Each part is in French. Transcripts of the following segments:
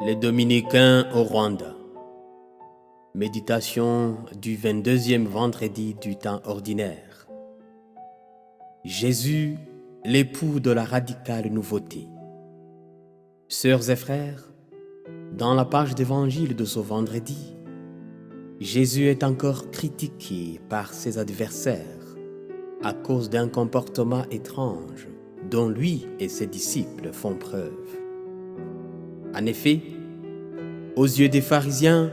Les Dominicains au Rwanda. Méditation du 22e vendredi du temps ordinaire. Jésus, l'époux de la radicale nouveauté. Sœurs et frères, dans la page d'évangile de ce vendredi, Jésus est encore critiqué par ses adversaires à cause d'un comportement étrange dont lui et ses disciples font preuve. En effet, aux yeux des pharisiens,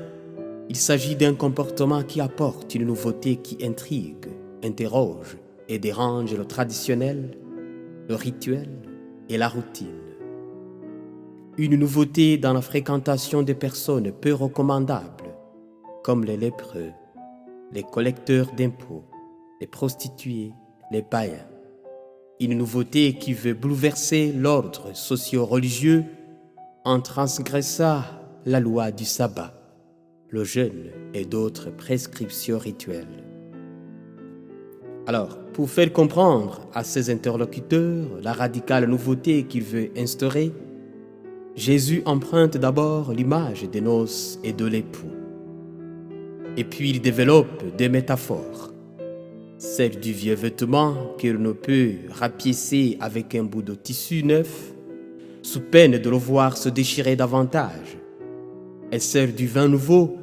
il s'agit d'un comportement qui apporte une nouveauté qui intrigue, interroge et dérange le traditionnel, le rituel et la routine. Une nouveauté dans la fréquentation des personnes peu recommandables, comme les lépreux, les collecteurs d'impôts, les prostituées, les païens. Une nouveauté qui veut bouleverser l'ordre socio-religieux en transgressant la loi du sabbat, le jeûne et d'autres prescriptions rituelles. Alors, pour faire comprendre à ses interlocuteurs la radicale nouveauté qu'il veut instaurer, Jésus emprunte d'abord l'image des noces et de l'époux. Et puis il développe des métaphores. Celle du vieux vêtement qu'il ne peut rapiécer avec un bout de tissu neuf, sous peine de le voir se déchirer davantage, et celle du vin nouveau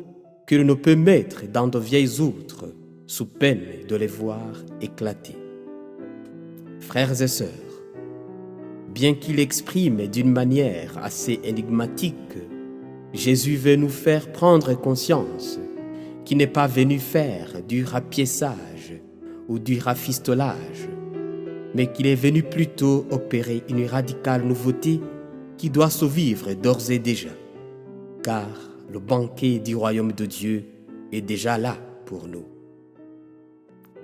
qu'il ne peut mettre dans de vieilles outres, sous peine de les voir éclater. Frères et sœurs, bien qu'il exprime d'une manière assez énigmatique, Jésus veut nous faire prendre conscience qu'il n'est pas venu faire du rapiessage ou du rafistolage, mais qu'il est venu plutôt opérer une radicale nouveauté qui doit se vivre d'ores et déjà, car le banquet du royaume de Dieu est déjà là pour nous.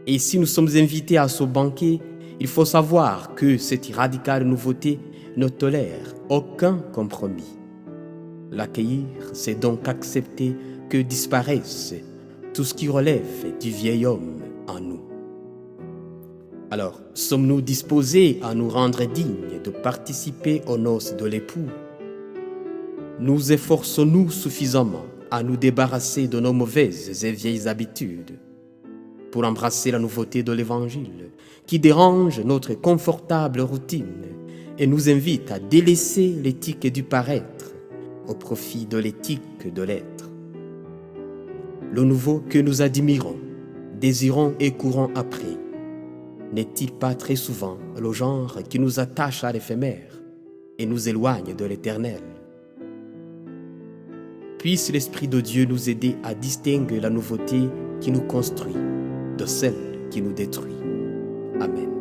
Et si nous sommes invités à ce banquet, il faut savoir que cette radicale nouveauté ne tolère aucun compromis. L'accueillir, c'est donc accepter que disparaisse tout ce qui relève du vieil homme en nous. Alors, sommes-nous disposés à nous rendre dignes de participer aux noces de l'époux? Nous efforçons-nous suffisamment à nous débarrasser de nos mauvaises et vieilles habitudes pour embrasser la nouveauté de l'Évangile qui dérange notre confortable routine et nous invite à délaisser l'éthique du paraître au profit de l'éthique de l'être? Le nouveau que nous admirons, désirons et courons après, n'est-il pas très souvent le genre qui nous attache à l'éphémère et nous éloigne de l'éternel? Puisse l'Esprit de Dieu nous aider à distinguer la nouveauté qui nous construit de celle qui nous détruit. Amen.